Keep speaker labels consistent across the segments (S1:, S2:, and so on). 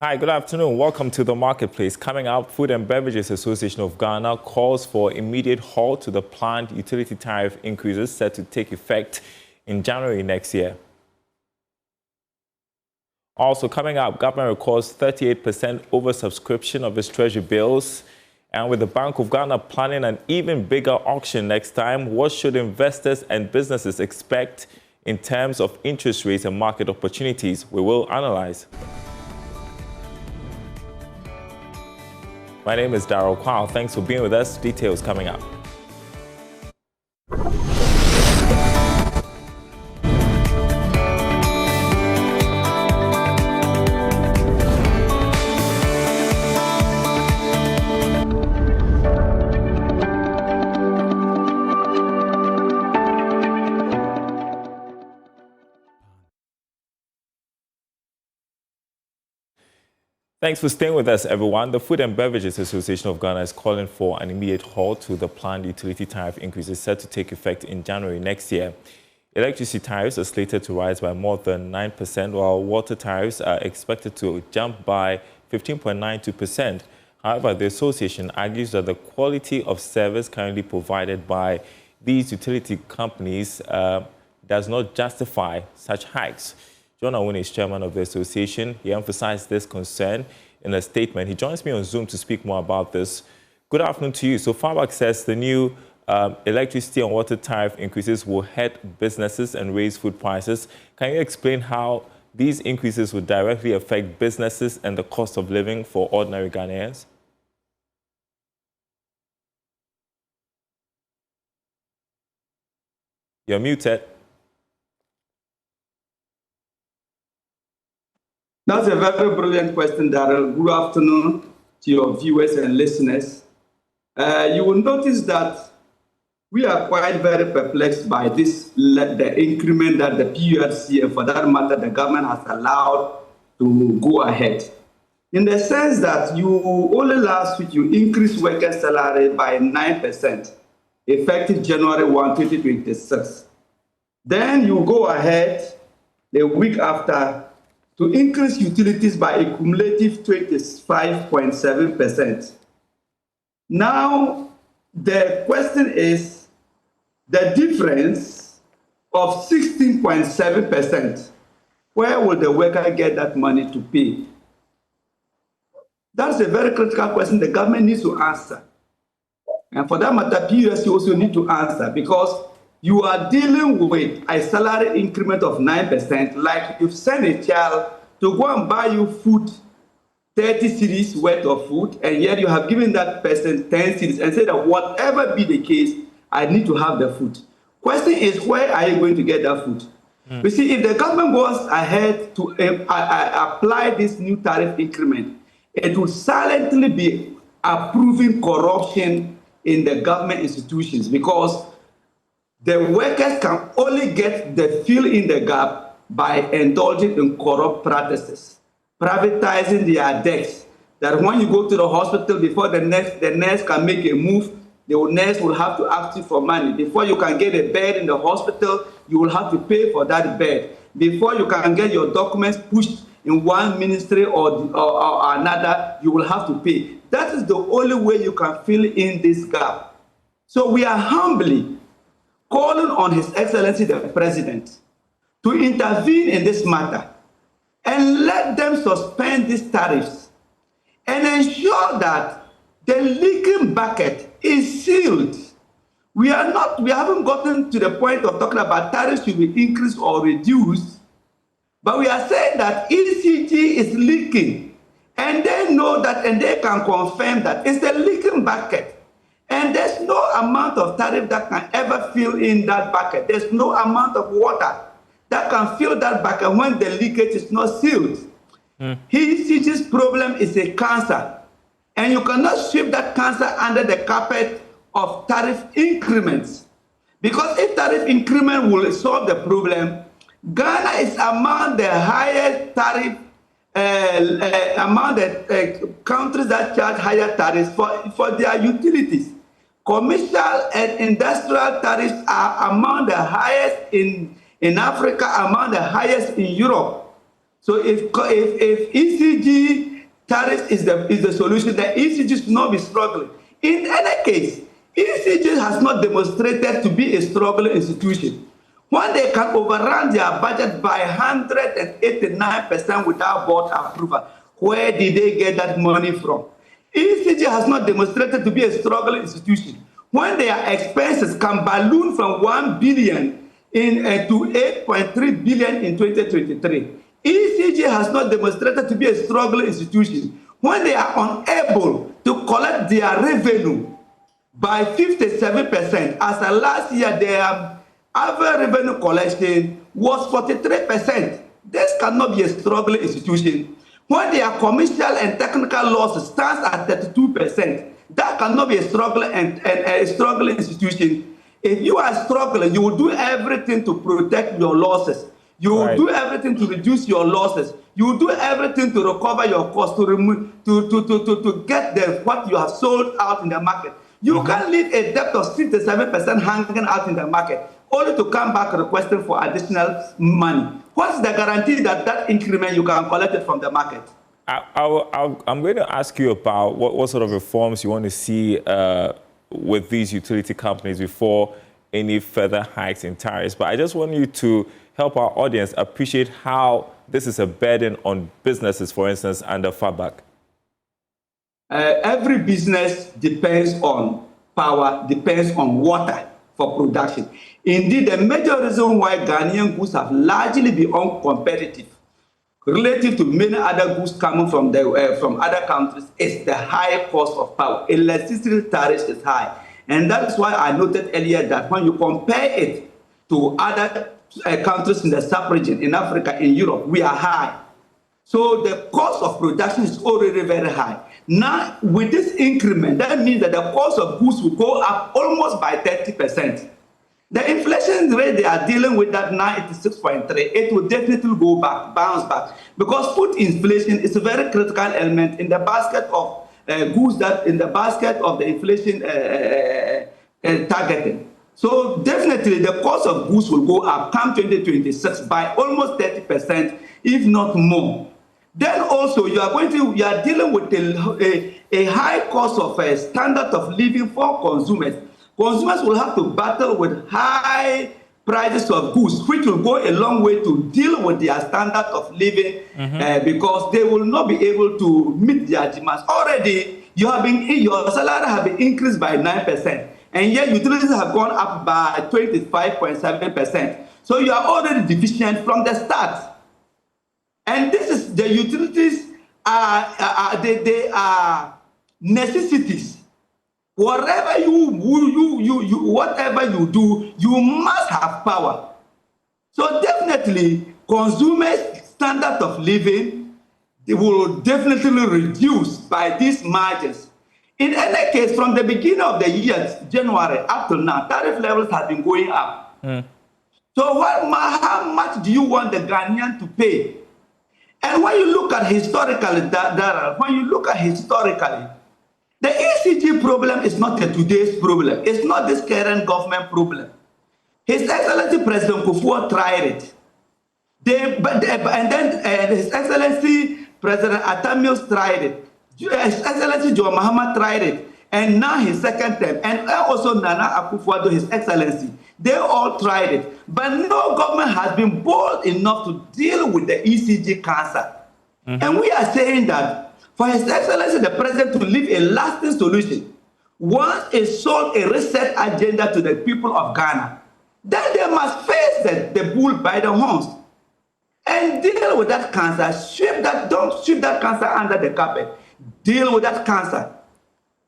S1: Hi, good afternoon. Welcome to the Marketplace. Coming up, Food and Beverages Association of Ghana calls for immediate halt to the planned utility tariff increases set to take effect in January next year. Also coming up, government records 38% oversubscription of its Treasury bills. And with the Bank of Ghana planning an even bigger auction next time, what should investors and businesses expect in terms of interest rates and market opportunities? We will analyze. My name is Darryl Kwao. Thanks for being with us. Details coming up. Thanks for staying with us, everyone. The Food and Beverages Association of Ghana is calling for an immediate halt to the planned utility tariff increases set to take effect in January next year. Electricity tariffs are slated to rise by more than 9%, while water tariffs are expected to jump by 15.92%. However, the association argues that the quality of service currently provided by these utility companies does not justify such hikes. John Awuni is chairman of the association. He emphasized this concern in a statement. He joins me on Zoom to speak more about this. Good afternoon to you. So FABAG says the new electricity and water tariff increases will hurt businesses and raise food prices. Can you explain how these increases would directly affect businesses and the cost of living for ordinary Ghanaians? You're muted.
S2: That's a very brilliant question, Darryl. Good afternoon to your viewers and listeners. You will notice that we are quite very perplexed by the increment that the PURC, and for that matter, the government has allowed to go ahead. In the sense that only last week you increased workers' salary by 9%, effective January 1, 2026. Then you go ahead the week after to increase utilities by a cumulative 25.7%. Now, the question is the difference of 16.7%. Where will the worker get that money to pay? That's a very critical question the government needs to answer. And for that matter, PUSC also need to answer, because you are dealing with a salary increment of 9%, like you send a child to go and buy you food, 30 cedis worth of food, and yet you have given that person 10 cedis and said that whatever be the case, I need to have the food. Question is, where are you going to get that food? You see, if the government goes ahead to apply this new tariff increment, it would silently be approving corruption in the government institutions, because the workers can only get the fill in the gap by indulging in corrupt practices, privatizing their debts. That when you go to the hospital, before the nurse can make a move, the nurse will have to ask you for money. Before you can get a bed in the hospital, you will have to pay for that bed. Before you can get your documents pushed in one ministry or another, you will have to pay. That is the only way you can fill in this gap. So we are humbly calling on His Excellency the President to intervene in this matter and let them suspend these tariffs and ensure that the leaking bucket is sealed. We haven't gotten to the point of talking about tariffs should be increased or reduced, but we are saying that ECG is leaking, and they know that, and they can confirm that it's a leaking bucket. And there's no amount of tariff that can ever fill in that bucket. There's no amount of water that can fill that bucket when the leakage is not sealed. ECG's problem is a cancer, and you cannot sweep that cancer under the carpet of tariff increments. Because if tariff increment will solve the problem, Ghana is among the highest tariff among the countries that charge higher tariffs for their utilities. Commercial and industrial tariffs are among the highest in Africa, among the highest in Europe. So if ECG tariff is the solution. The ECG should not be struggling. In any case, ECG has not demonstrated to be a struggling institution. When they can overrun their budget by 189% without board approval, where did they get that money from? ECG has not demonstrated to be a struggling institution. When their expenses can balloon from 1 billion to 8.3 billion in 2023, ECG has not demonstrated to be a struggling institution. When they are unable to collect their revenue by 57%, as of last year, their average revenue collection was 43%. This cannot be a struggling institution. When their commercial and technical loss stands at 32%, that cannot be a struggling a struggling institution. If you are struggling, you will do everything to protect your losses. You will do everything to reduce your losses. You will do everything to recover your costs, to get what you have sold out in the market. You can't leave a debt of 67% hanging out in the market, only to come back requesting for additional money. What's the guarantee that that increment you can collect it from the market?
S1: I'm going to ask you about what sort of reforms you want to see with these utility companies before any further hikes in tariffs. But I just want you to help our audience appreciate how this is a burden on businesses, for instance, under FABAG.
S2: Every business depends on power, depends on water for production. Indeed, the major reason why Ghanaian goods have largely been uncompetitive relative to many other goods coming from other countries is the high cost of power. Electricity tariff is high. And that's why I noted earlier that when you compare it to other countries in the sub-region, in Africa, in Europe, we are high. So the cost of production is already very high. Now, with this increment, that means that the cost of goods will go up almost by 30%. The inflation rate they are dealing with that now, it is 6.3. It will definitely go back, bounce back, because food inflation is a very critical element in the basket of goods in the basket of the inflation targeting. So definitely the cost of goods will go up come 2026 by almost 30%, if not more. Then also you are dealing with a high cost of standard of living for consumers. Consumers will have to battle with high prices of goods, which will go a long way to deal with their standard of living because they will not be able to meet their demands. Already, your salary has been increased by 9%, and yet utilities have gone up by 25.7%. So you are already deficient from the start. And this is the utilities they are necessities. Whatever whatever you do, you must have power. So definitely, consumers' standard of living, they will definitely reduce by these margins. In any case, from the beginning of the year, January up to now, tariff levels have been going up. So how much do you want the Ghanaian to pay? And when you look at historically, the ECG problem is not a today's problem. It's not this current government problem. His Excellency President Kufuor tried it. And then His Excellency President Atamios tried it. His Excellency John Mahama tried it. And now his second term. And also Nana Akufo-Addo, His Excellency. They all tried it. But no government has been bold enough to deal with the ECG cancer. And we are saying that for His Excellency the President to leave a lasting solution, once he sold a reset agenda to the people of Ghana, then they must face the bull by the horns and deal with that cancer. Don't sweep that cancer under the carpet. Deal with that cancer.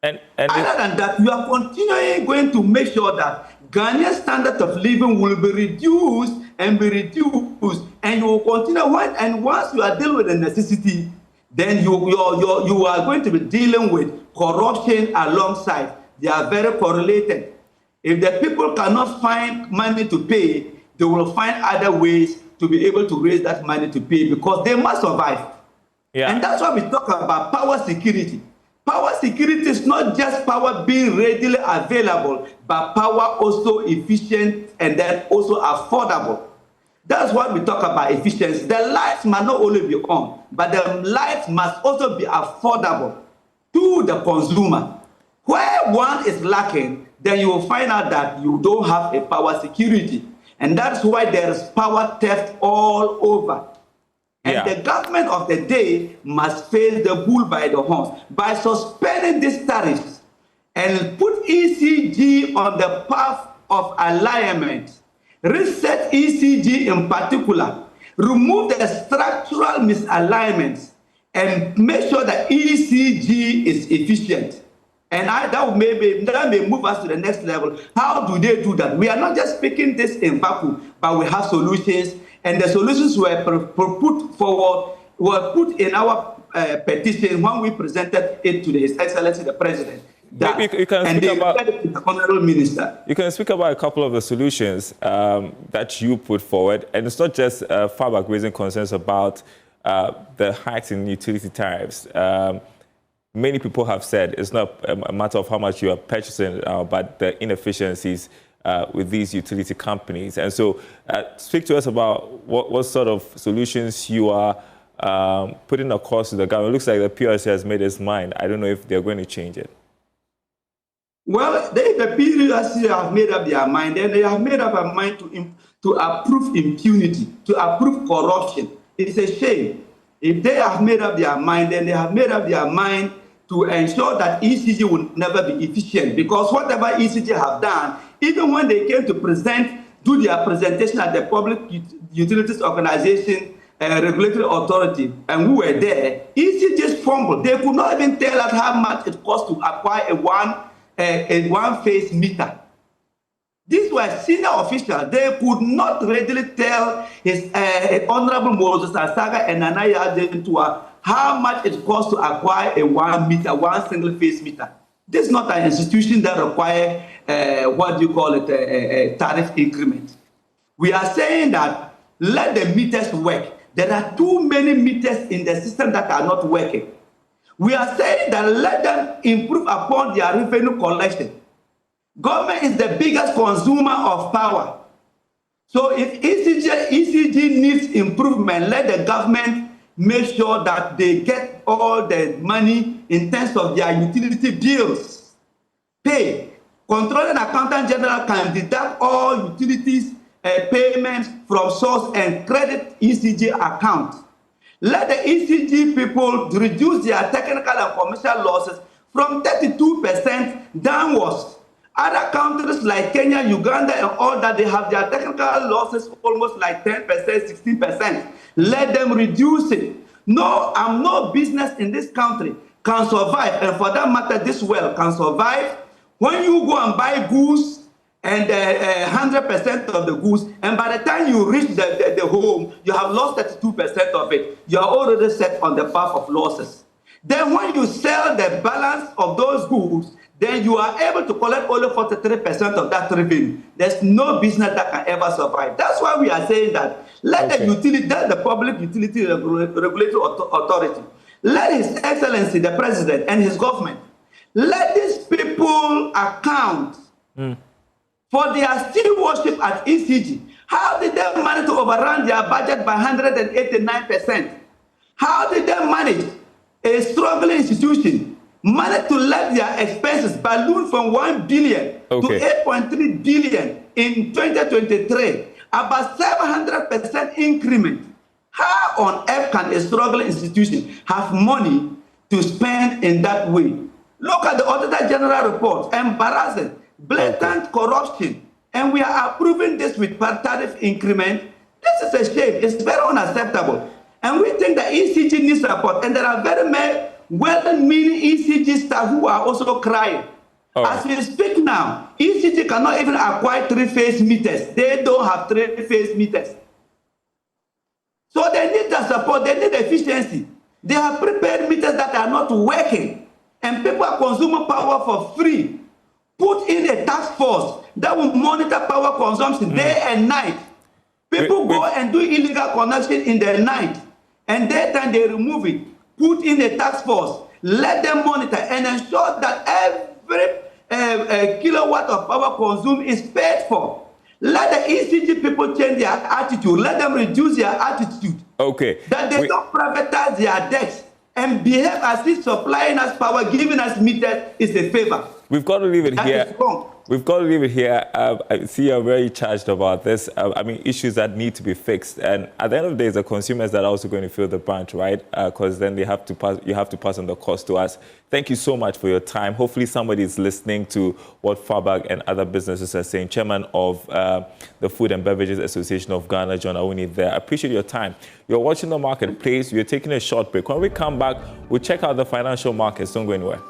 S2: And other than that, you are continually going to make sure that Ghanaian standard of living will be reduced, and you will continue. And once you are dealing with the necessity, then you are going to be dealing with corruption alongside. They are very correlated. If the people cannot find money to pay, they will find other ways to be able to raise that money to pay because they must survive. And that's why we talk about power security. Power security is not just power being readily available, but power also efficient and then also affordable. That's what we talk about efficiency. The lights must not only be on, but the lights must also be affordable to the consumer. Where one is lacking, then you will find out that you don't have a power security. And that's why there is power theft all over. And the government of the day must face the bull by the horns by suspending these tariffs and put ECG on the path of alignment. Reset ECG in particular, remove the structural misalignments, and make sure that ECG is efficient. And that may move us to the next level. How do they do that? We are not just speaking this in vacuum, but we have solutions, and the solutions were put forward, were put in our petition when we presented it to His Excellency the President.
S1: You can speak about
S2: the Honorable Minister.
S1: You can speak about a couple of the solutions that you put forward, and it's not just FABAG raising concerns about the hikes in utility tariffs. Many people have said it's not a matter of how much you are purchasing, but the inefficiencies with these utility companies. And so speak to us about what sort of solutions you are putting across to the government. It looks like the PRC has made its mind. I don't know if they're going to change it.
S2: Well, the PRC have made up their mind, and they have made up their mind to approve impunity, to approve corruption. It's a shame. If they have made up their mind, then they have made up their mind to ensure that ECG will never be efficient, because whatever ECG have done, even when they came to do their presentation at the Public Utilities Organization Regulatory Authority, and we were there, ECGs fumbled. They could not even tell us how much it cost to acquire a one-phase meter. These were senior officials. They could not readily tell His Honorable Moses Asaga and Anaya Adentua how much it costs to acquire a one single-phase meter. This is not an institution that requires a tariff increment. We are saying that let the meters work. There are too many meters in the system that are not working. We are saying that let them improve upon their revenue collection. Government is the biggest consumer of power. So if ECG needs improvement, let the government make sure that they get all the money in terms of their utility bills paid. Controlling Accountant General can deduct all utilities payments from source and credit ECG account. Let the ECG people reduce their technical and commercial losses from 32% downwards. Other countries like Kenya, Uganda, and all that, they have their technical losses almost like 10%, 16%. Let them reduce it. No business in this country can survive, and for that matter, this well can survive when you go and buy goods and 100% of the goods, and by the time you reach the home, you have lost 32% of it. You are already set on the path of losses. Then when you sell the balance of those goods, then you are able to collect only 43% of that revenue. There's no business that can ever survive. That's why we are saying that let the Public Utility Regulatory Authority, let His Excellency the President and his government, let these people account for their stewardship at ECG. How did they manage to overrun their budget by 189%? How did they manage a struggling institution managed to let their expenses balloon from 1 billion to 8.3 billion in 2023, about 700% increment? How on earth can a struggling institution have money to spend in that way? Look at the Auditor General report, embarrassing, blatant corruption, and we are approving this with tariff increment. This is a shame. It's very unacceptable. And we think that ECG needs support, and there are very many well-meaning ECG staff who are also crying. As we speak now, ECG cannot even acquire three-phase meters. They don't have three-phase meters. So they need the support, they need efficiency. They have prepared meters that are not working, and people are consuming power for free. Put in a task force that will monitor power consumption day and night. People go and do illegal connection in the night, and daytime they remove it. Put in a task force, let them monitor and ensure that every kilowatt of power consumed is paid for. Let the ECG people change their attitude. Let them reduce their attitude.
S1: Okay.
S2: That they don't privatize their debts and behave as if supplying us power, giving us meters is a favor.
S1: We've got to leave it here.
S2: That is wrong.
S1: We've got to leave it here. I see you're very charged about this. I mean, issues that need to be fixed. And at the end of the day, it's the consumers that are also going to feel the brunt, right? Because then they have to pass. You have to pass on the cost to us. Thank you so much for your time. Hopefully, somebody is listening to what FABAG and other businesses are saying. Chairman of the Food and Beverages Association of Ghana, John Awuni, there. I appreciate your time. You're watching the marketplace. You're taking a short break. When we come back, we'll check out the financial markets. Don't go anywhere.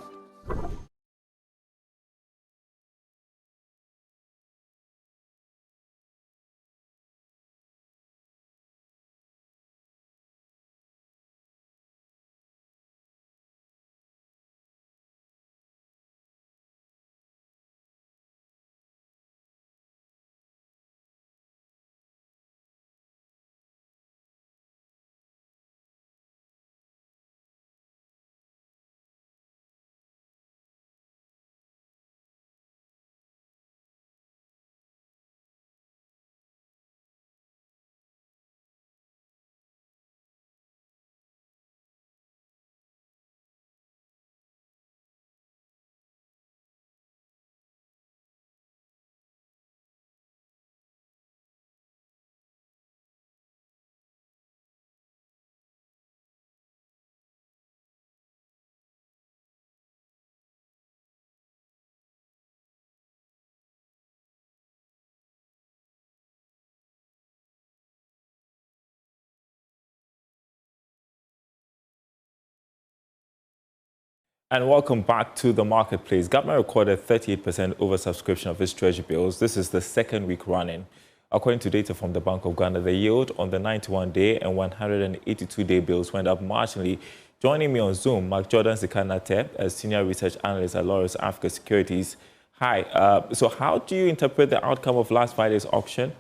S1: And welcome back to the marketplace. Government recorded 38% oversubscription of its Treasury bills. This is the second week running. According to data from the Bank of Ghana, the yield on the 91-day and 182-day bills went up marginally. Joining me on Zoom, Mark Jordan Zikanate, a senior research analyst at Lawrence Africa Securities. Hi. So how do you interpret the outcome of last Friday's auction?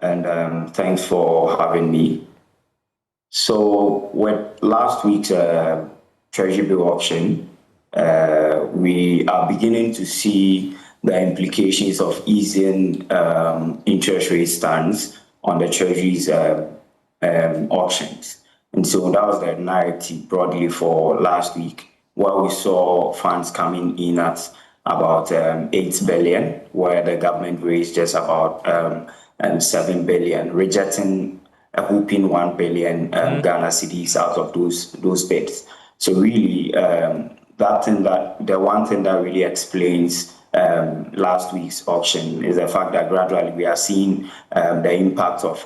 S3: And thanks for having me. So with last week's Treasury bill auction, we are beginning to see the implications of easing interest rate stance on the Treasury's auctions. And so that was the narrative broadly for last week, where we saw funds coming in at about 8 billion, where the government raised just about 7 billion, rejecting a whooping 1 billion Ghana cedis out of those bids. So really, the one thing that really explains last week's auction is the fact that gradually we are seeing the impact of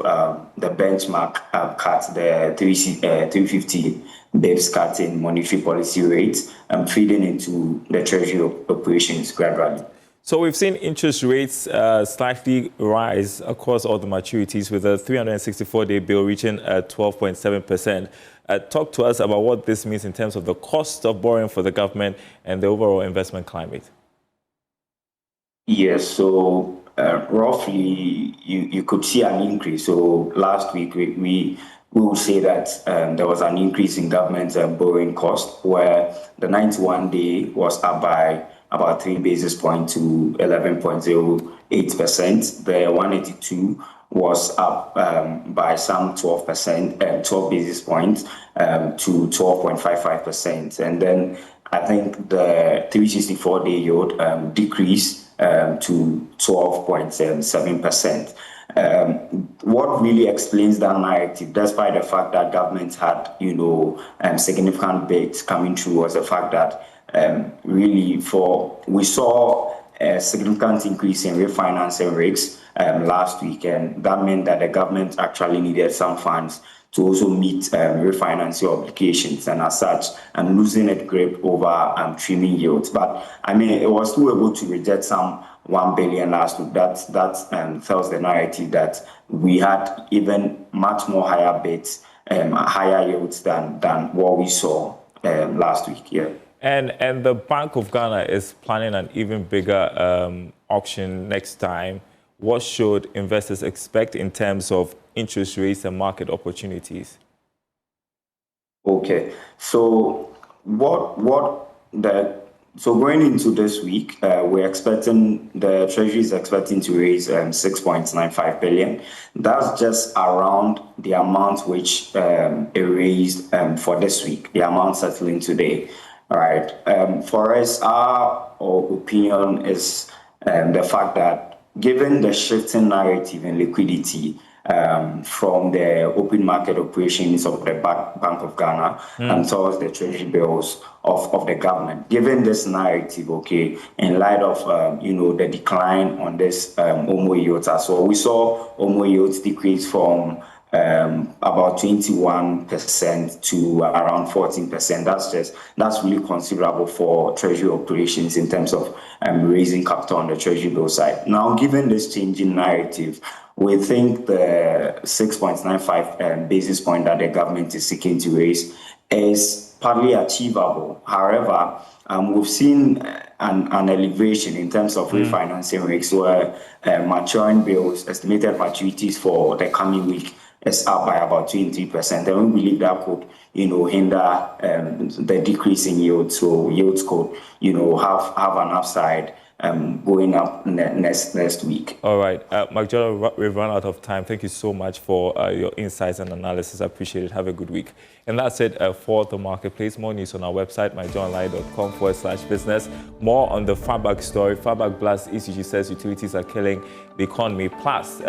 S3: the benchmark cut, the 350 bps cut in monetary policy rates, feeding into the Treasury operations gradually.
S1: So we've seen interest rates slightly rise across all the maturities, with a 364-day bill reaching 12.7%. Talk to us about what this means in terms of the cost of borrowing for the government and the overall investment climate.
S3: Yes, so roughly you could see an increase. So last week we will say that there was an increase in government borrowing cost, where the 91-day was up by about 3 basis points to 11.08%. The 182 was up by some 12 basis points to 12.55%. And then I think the 364-day yield decreased to 12.7%. What really explains that narrative, despite the fact that government had, significant bids coming through, was the fact that we saw a significant increase in refinancing rates last week, and that meant that the government actually needed some funds to also meet refinancing obligations, and as such, losing its grip over trimming yields. But I mean, it was still able to reject some 1 billion last week. That tells the narrative that we had even much more higher bids, higher yields than what we saw last week. Yeah.
S1: And the Bank of Ghana is planning an even bigger auction next time. What should investors expect in terms of interest rates and market opportunities? Okay,
S3: so what the So going into this week, the Treasury is expecting to raise 6.95 billion. That's just around the amount which it raised for this week, the amount settling today. All right. For us, our opinion is the fact that given the shifting narrative in liquidity from the open market operations of the Bank of Ghana and towards the treasury bills of the government. Given this narrative, okay, in light of the decline on this OMO yields as well, we saw OMO yields decrease from about 21% to around 14%. That's really considerable for treasury operations in terms of raising capital on the treasury bill side. Now, given this changing narrative, we think the 6.95 basis point that the government is seeking to raise is partly achievable. However, we've seen an elevation in terms of refinancing rates where maturing bills, estimated maturities for the coming week is up by about 23%. And we believe that could, hinder the decrease in yields. So yields could, have an upside going up next week.
S1: All right. McJohn, we've run out of time. Thank you so much for your insights and analysis. I appreciate it. Have a good week. And that's it for The Marketplace. More news on our website, myjohnlai.com/business. More on the FABAG story. FABAG plus ECG says utilities are killing the economy. Plus,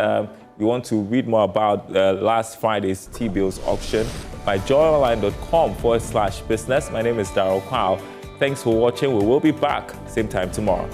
S1: you want to read more about last Friday's T-bills auction, myjohnlai.com/business. My name is Darryl Kwao. Thanks for watching. We will be back same time tomorrow.